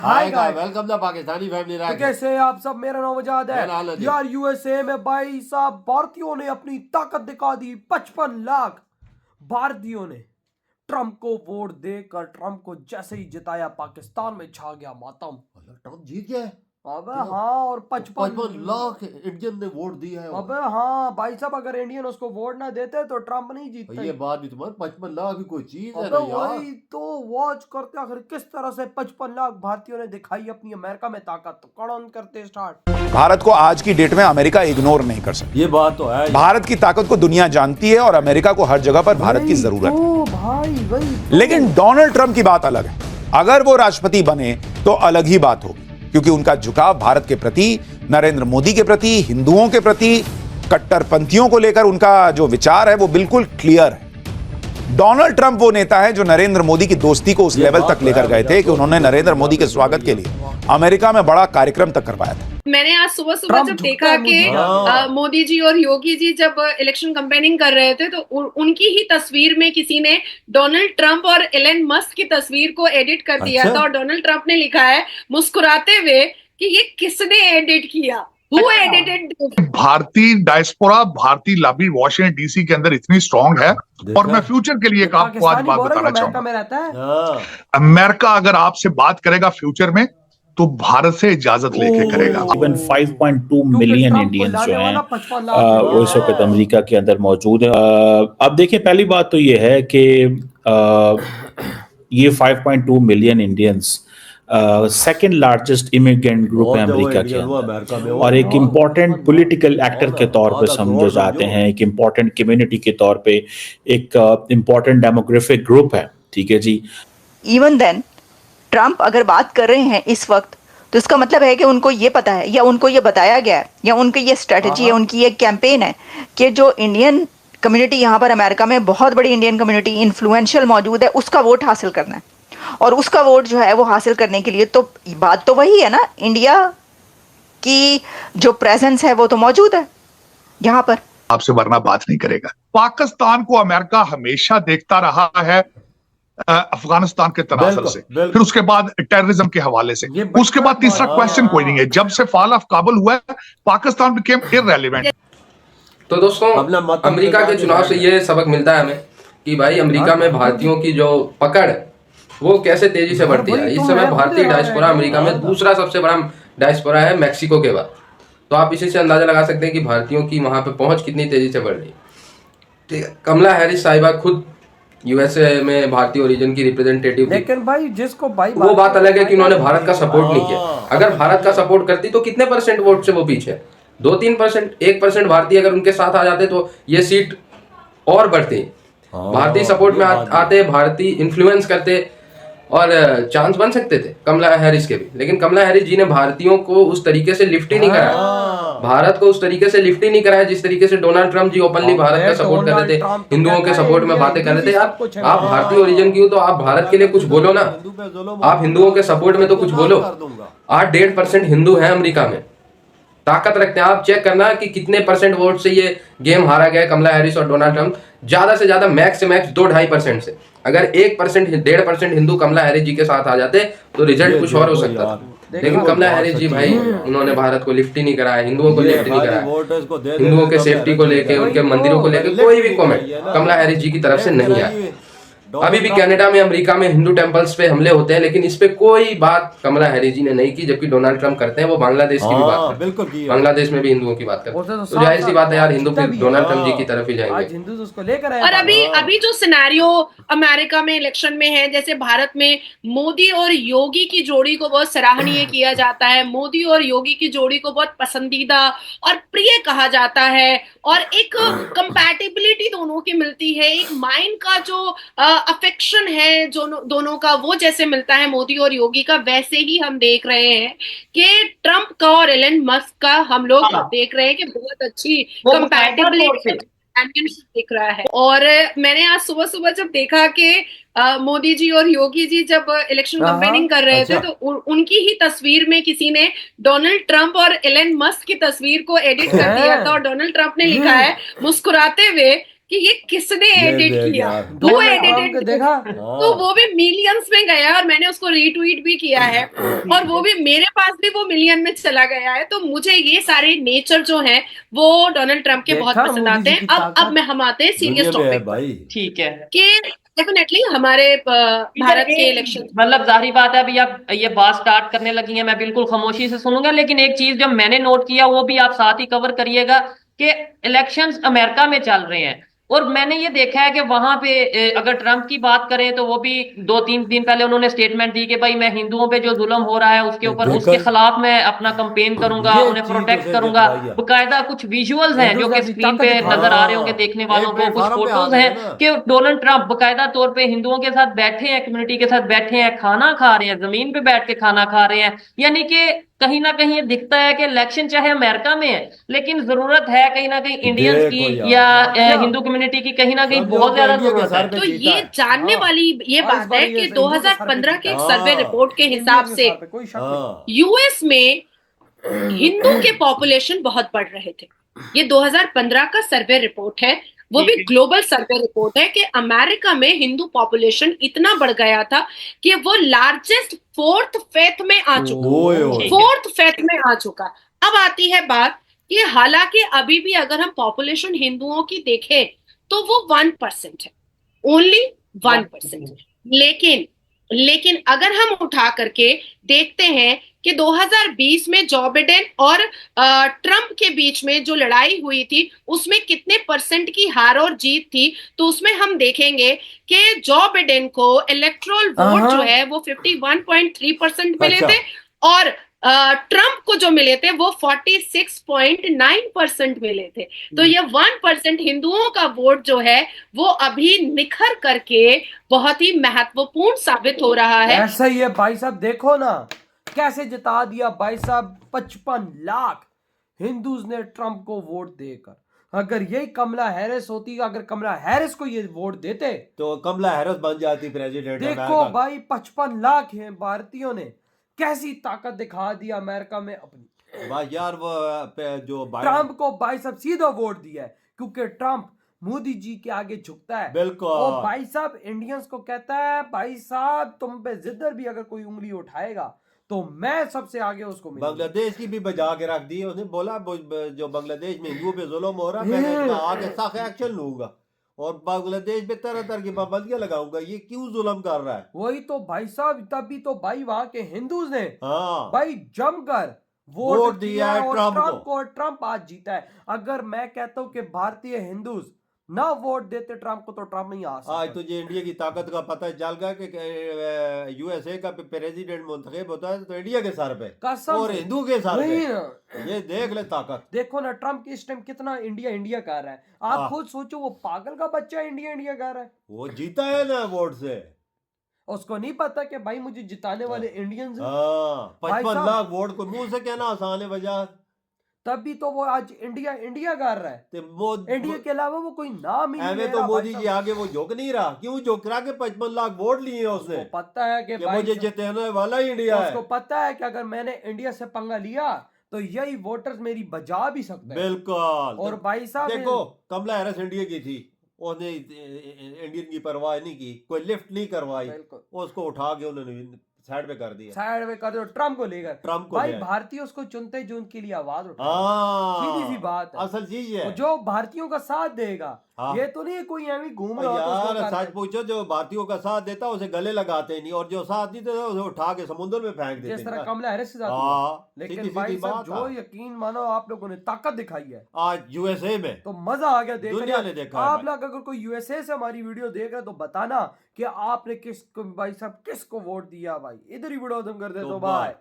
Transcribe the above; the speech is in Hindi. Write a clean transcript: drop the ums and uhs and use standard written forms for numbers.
Hi guys, welcome the Pakistani family. तो कैसे हैं आप सब? मेरा नाम आजाद है यार। यूएसए में भाई साहब भारतीयों ने अपनी ताकत दिखा दी। 55 लाख भारतीयों ने ट्रंप को वोट देकर ट्रंप को जैसे ही जिताया, पाकिस्तान में छा गया मातम। ट्रंप जीत गया है। अबे हाँ, और 55 लाख इंडियन ने वोट दिया है। अबे हाँ भाई साहब, अगर इंडियन उसको वोट ना देते तो ट्रंप नहीं जीतता। ये बात भी तुम्हारी, 55 लाख भी कोई चीज है अबे ना यार। वही तो वॉच करते आखिर किस तरह से 55 लाख भारतीयों ने दिखाई अपनी अमेरिका में ताकत। तो कौन करते स्टार्ट। भारत को आज की डेट में अमेरिका इग्नोर नहीं कर सकता। ये बात तो है। भारत की ताकत को दुनिया जानती है और अमेरिका को हर जगह पर भारत की जरूरत है। भाई वही तो। लेकिन डोनाल्ड ट्रंप की बात अलग है। अगर वो राष्ट्रपति बने तो अलग ही बात होगी, क्योंकि उनका झुकाव भारत के प्रति, नरेंद्र मोदी के प्रति, हिंदुओं के प्रति, कट्टरपंथियों को लेकर उनका जो विचार है वो बिल्कुल क्लियर है। डोनाल्ड ट्रंप वो नेता है जो नरेंद्र मोदी की दोस्ती को उस लेवल तक लेकर गए थे कि उन्होंने नरेंद्र मोदी के स्वागत के लिए अमेरिका में बड़ा कार्यक्रम तक करवाया था। मैंने आज सुबह सुबह जब देखा कि मोदी जी और योगी जी जब इलेक्शन कैंपेनिंग कर रहे थे, तो उनकी ही तस्वीर में किसी ने डोनाल्ड ट्रंप और एलन मस्क की तस्वीर को एडिट कर दिया था, और डोनाल्ड ट्रंप ने लिखा है मुस्कुराते हुए कि ये किसने एडिट किया। Who edited this? भारतीय डायस्पोरा, भारतीय लॉबी वॉशिंगटन डीसी के अंदर इतनी स्ट्रांग है। और मैं फ्यूचर के लिए आपको आज बात बताना चाहूंगा। अमेरिका अगर आपसे बात करेगा फ्यूचर में तो भारत से इजाजत लेके करेगा। इवन 5.2 मिलियन इंडियंस जो हैं वो इस वक्त अमेरिका के अंदर मौजूद है। अब देखिए, पहली बात तो ये है कि ये 5.2 million Indians second largest immigrant group है अमेरिका के अंदर, और एक इम्पॉर्टेंट पॉलिटिकल एक्टर के तौर पे समझे जाते हैं, एक इम्पॉर्टेंट कम्युनिटी के तौर पे, एक इम्पॉर्टेंट डेमोग्राफिक ग्रुप है। ठीक है जी। इवन देन ट्रंप अगर बात कर रहे हैं इस वक्त, तो इसका मतलब है कि उनको ये पता है, या उनको ये बताया गया है, या उनकी ये स्ट्रेटजी है, उनकी ये कैंपेन है कि जो इंडियन कम्युनिटी यहाँ पर अमेरिका में, बहुत बड़ी इंडियन कम्युनिटी इन्फ्लुएंशियल मौजूद है, उसका वोट हासिल करना है। और उसका वोट जो है वो हासिल करने के लिए तो बात तो वही है ना, इंडिया की जो प्रेजेंस है वो तो मौजूद है यहाँ पर। आपसे वरना बात नहीं करेगा। पाकिस्तान को अमेरिका हमेशा देखता रहा है अफगानिस्तान के तनाजुर से, फिर उसके बाद टेररिज्म के हवाले से, उसके बाद तीसरा क्वेश्चन कोई नहीं है। जब से फॉल ऑफ काबुल हुआ है, पाकिस्तान बिकेम इररेलेवेंट। तो दोस्तों, अमेरिका के चुनाव से ये सबक मिलता है हमें कि भाई अमेरिका में भारतीयों की जो पकड़ वो कैसे तेजी से बढ़ती है। इस समय भारतीय डायस्पोरा अमेरिका में दूसरा सबसे बड़ा डायस्पोरा है मैक्सिको के बाद। तो आप इसी से अंदाजा लगा सकते हैं कि भारतीयों की वहां पे पहुंच कितनी तेजी से बढ़ रही है। ठीक है, कमला हैरिस साहिबा खुद यूएसए में भारतीय ओरिजिन की रिप्रेजेंटेटिव थी, लेकिन भाई जिसको भाई वो बात अलग है कि उन्होंने भारत का सपोर्ट नहीं किया। अगर भारत का सपोर्ट करती तो कितने परसेंट वोट से वो पीछे, 2-3%, 1% भारतीय अगर उनके साथ आ जाते तो ये सीट और बढ़ती। भारतीय सपोर्ट में आते, भारतीय इन्फ्लुएंस करते और चांस बन सकते थे कमला हैरिस के भी। लेकिन कमला हैरिस जी ने भारतीयों को उस तरीके से लिफ्ट ही नहीं कराया, भारत को उस तरीके से लिफ्ट ही नहीं कराया जिस तरीके से डोनाल्ड ट्रंप जी ओपनली भारत का सपोर्ट कर रहे थे, हिंदुओं के सपोर्ट में बातें कर रहे थे। यार आप भारतीय ओरिजिन की हो तो आप भारत के लिए कुछ बोलो ना, आप हिंदुओं के सपोर्ट में तो कुछ बोलो। 8-1.5% हिंदू है अमेरिका में, ताकत रखते हैं। आप चेक करना कि कितने परसेंट वोट से ये गेम हारा गया है कमला हैरिस और डोनाल्ड ट्रंप। ज्यादा से ज्यादा मैक्स से मैक्स 2-2.5% से। अगर 1%, 1.5% हिंदू कमला हैरिस जी के साथ आ जाते तो रिजल्ट कुछ और हो सकता था। लेकिन कमला हैरिस जी भाई, उन्होंने भारत को लिफ्ट ही नहीं कराया, हिंदुओं को लिफ्ट नहीं कराया, हिंदुओं के सेफ्टी को लेके, उनके मंदिरों को लेके कोई भी कमेंट कमला हैरिस जी की तरफ से नहीं आया। अभी भी कनाडा में, अमेरिका में हिंदू टेंपल्स पे हमले होते हैं, लेकिन इस पे कोई बात कमला हैरिस जी ने नहीं की, जबकि डोनाल्ड ट्रंप करते हैं। वो बांग्लादेश की भी बात करते हैं, बांग्लादेश में भी हिंदुओं की बात करते हैं। तो जाहिर सी बात है यार, हिंदू फिर डोनाल्ड ट्रंप जी की तरफ ही जाएंगे। और अभी जो सिनेरियो अमेरिका में इलेक्शन में है, जैसे भारत में मोदी और योगी की जोड़ी को बहुत सराहनीय किया जाता है, मोदी और योगी की जोड़ी को बहुत पसंदीदा और प्रिय कहा जाता है, और एक कंपैटिबिलिटी दोनों की मिलती है, एक माइंड का जो अफेक्शन है जो दोनों का वो जैसे मिलता है मोदी और योगी का, वैसे ही हम देख रहे हैं कि ट्रंप का और एलन मस्क का हम लोग देख रहे हैं कि बहुत अच्छी कंपैटिबिलिटी दिख रहा है। और मैंने आज सुबह सुबह जब देखा कि मोदी जी और योगी जी जब इलेक्शन कैंपेनिंग कर रहे थे, तो उनकी ही तस्वीर में किसी ने डोनाल्ड ट्रंप और एलन मस्क की तस्वीर को एडिट कर दिया था, और डोनाल्ड ट्रंप ने लिखा है मुस्कुराते हुए कि ये किसने एडिट किया, वो डोनाल्ड ट्रम्प एडिटेड देखा। तो वो भी मिलियंस में गया और मैंने उसको रीट्वीट भी किया है और वो भी मेरे पास भी वो मिलियन में चला गया है। तो मुझे ये सारे नेचर जो है वो डोनाल्ड ट्रम्प के बहुत देखा पसंद मोदी आते जी हैं। की अब ताकत। हम आते हैं सीरियस दुनिया में है टॉपिक पर भाई। ठीक है कि डेफिनेटली हमारे भारत के इलेक्शन मतलब जाहिर बात है अभी आप ये बात स्टार्ट करने लगी हैं, मैं बिल्कुल खामोशी से सुनूंगा, लेकिन एक चीज जो मैंने नोट किया वो भी आप साथ ही कवर करिएगा कि इलेक्शंस अमेरिका में चल रहे हैं और मैंने ये देखा है कि वहां पे अगर ट्रंप की बात करें तो वो भी 2-3 दिन पहले उन्होंने स्टेटमेंट दी कि भाई मैं हिंदुओं पे जो जुल्म हो रहा है उसके ऊपर उसके खिलाफ मैं अपना कैंपेन करूंगा, ये उन्हें चीज प्रोटेक्ट उसे करूंगा। दिखाई है। बकायदा कुछ विजुअल्स हैं जो कि हिंदुओं की स्क्रीन ताकत पे दिखा नजर आ रहे हाँ। होंगे देखने वालों एक को, कुछ प्लेटफार्म पे आ फोटोज गए हैं ना। कि डोनाल्ड ट्रंप बकायदा तौर पे हिंदुओं के साथ बैठे हैं, कम्युनिटी के साथ बैठे हैं, खाना खा रहे हैं, जमीन पे बैठ के खाना खा रहे हैं। यानी कि कहीं ना कहीं ये दिखता है कि इलेक्शन चाहे अमेरिका में है लेकिन जरूरत है कहीं ना कहीं इंडियंस देखो की यार। या हिंदू कम्युनिटी की कहीं ना कहीं समझो बहुत कि ज्यादा इंडिया के जरूरत है। सर पे तो जीता ये है। जानने हाँ। वाली ये और इस बात बार है ये कि हिंदू के सर पे 2015 के एक जीता। सर्वे हाँ। रिपोर्ट के इंडिया हिसाब के से साथ पे कोई शक नहीं। हाँ। यूएस में हिंदू के पॉपुलेशन बहुत बढ़ रहे थे। ये 2015 का सर्वे रिपोर्ट है, वो भी ग्लोबल सर्वे रिपोर्ट है कि अमेरिका में हिंदू पॉपुलेशन इतना बढ़ गया था कि वो लार्जेस्ट फोर्थ फेथ में आ चुका, ओए ओए। फोर्थ फेथ में आ चुका। अब आती है बात कि हालांकि अभी भी अगर हम पॉपुलेशन हिंदुओं की देखें तो वो 1% है, ओनली 1%। लेकिन अगर हम उठा करके देखते हैं कि 2020 में जो बिडेन और ट्रंप के बीच में जो लड़ाई हुई थी उसमें कितने परसेंट की हार और जीत थी, तो उसमें हम देखेंगे कि जो बिडेन को इलेक्टोरल वोट जो है वो 51.3% मिले अच्छा। थे और ट्रंप को जो मिले थे वो 46.9% मिले थे। तो ये 1% हिंदुओं का वोट जो है वो अभी निखर करके बहुत ही महत्वपूर्ण साबित हो रहा है। ऐसा ही है भाई साहब, देखो ना कैसे जिता दिया भाई साहब। 55 लाख हिंदूज ने ट्रंप को वोट देकर। अगर यही कमला हैरिस होती, अगर कमला हैरिस को ये वोट देते तो कमला हैरिस बन जाती प्रेसिडेंट। देखो भाई 55 लाख हैं भारतीयों ने कैसी ताकत दिखा दी अमेरिका में अपनी। भाई यार वो जो ट्रंप को भाई साहब सीधा वोट दिया है क्योंकि ट्रंप मोदी जी के आगे झुकता है। बिल्कुल। और भाई साहब इंडियंस को कहता है भाई साहब तुम पे जिधर भी अगर कोई उंगली उठाएगा तो मैं सबसे आगे उसको मिलूंगा। बांग्लादेश की भी बजा के रख दी उसने, बोला जो बांग्लादेश में हिंदुओं पे जुल्म हो रहा है मैं इसका आगे सख्त एक्शन लूंगा और बांग्लादेश में तरह तरह की पाबंदियां लगाऊंगा। ये क्यों जुल्म कर रहा है? वही तो भाई साहब, तभी तो भाई वहां के हिंदूज ने हाँ भाई जमकर वोट वोट दिया है और ट्रंप को। और ट्रंप आज जीता है। अगर मैं कहता हूं कि भारतीय हिंदूज ना वोट देते ट्रंप को तो ट्रंप नहीं आ सकता। आज तुझे इंडिया की ताकत का पता चल गया कि यूएसए का प्रेसिडेंट मुंतखब होता है तो इंडिया के सर पे कसम और से। हिंदू के सर वही पे। ना। ये देख ले ताकत। देखो ना ट्रंप इस टाइम कितना इंडिया इंडिया कर रहा है। आप खुद सोचो, वो पागल का बच्चा इंडिया इंडिया कर रहा है। वो जीता है ना वोट से। उसको नहीं पता कि भाई मुझे जिताने वाले इंडियंस हैं। हाँ भाई 55 साहब। लाख वोट को मुंह से कहना आसान है वजह। तभी तो वो आज इंडिया इंडिया कर रहा है। इंडिया के अलावा वो कोई नाम ही नहीं ले तो रहा मोदी भाई जी साहब। आगे वो झुक नहीं रहा। क्यों झुक रहा कि 55 लाख वोट लिए उसने? उसको पता है कि कि भाई मुझे साहब- जिताने वाला ही इंडिया है। उसको पता है कि अगर मैंने इंडिया से पंगा लिया तो यही वोटर्स मेरी बजा भी सकते हैं। बिल्कुल। और भाई साहब देखो कमला हैरिस इंडिया की थी, उसने इंडियन की परवाह नहीं की, कोई लिफ्ट नहीं करवाई, बिल्कुल उसको उठा के उन्होंने साइड पे कर दिया। साइड में कर दो ट्रम्प को लेकर। ट्रम्प को भाई ले आए। भारतीय उसको चुनते जो उनके लिए आवाज उठाए। हाँ सीधी सी बात है। असल चीज है। और जो भारतीयों का साथ देगा हाँ। ये तो नहीं है कोई एवं घूम रहा हो तो उसको यार कर सच दे। पूछो, जो भारतीयों का साथ देता उसे गले लगाते नहीं, और जो साथ नहीं देता उसे उठा के समुद्र में फेंक देते। जिस तरह कमला हैरिस के साथ हुआ। हाँ लेकिन सीधी भाई सीधी साहब बात जो है। यकीन मानो आप लोगों ने ताकत दिखाई है आज यूएसए में तो मजा आ गया देखने। दुनिया ने देखा है आप भाई। लोग अगर कोई यूएसए से हमारी वीडियो देख रहे हैं तो बताना कि आपने किसको भाई साहब किसको वोट दिया। भाई इधर ही वीडियो खत्म कर दे तो तो भाई।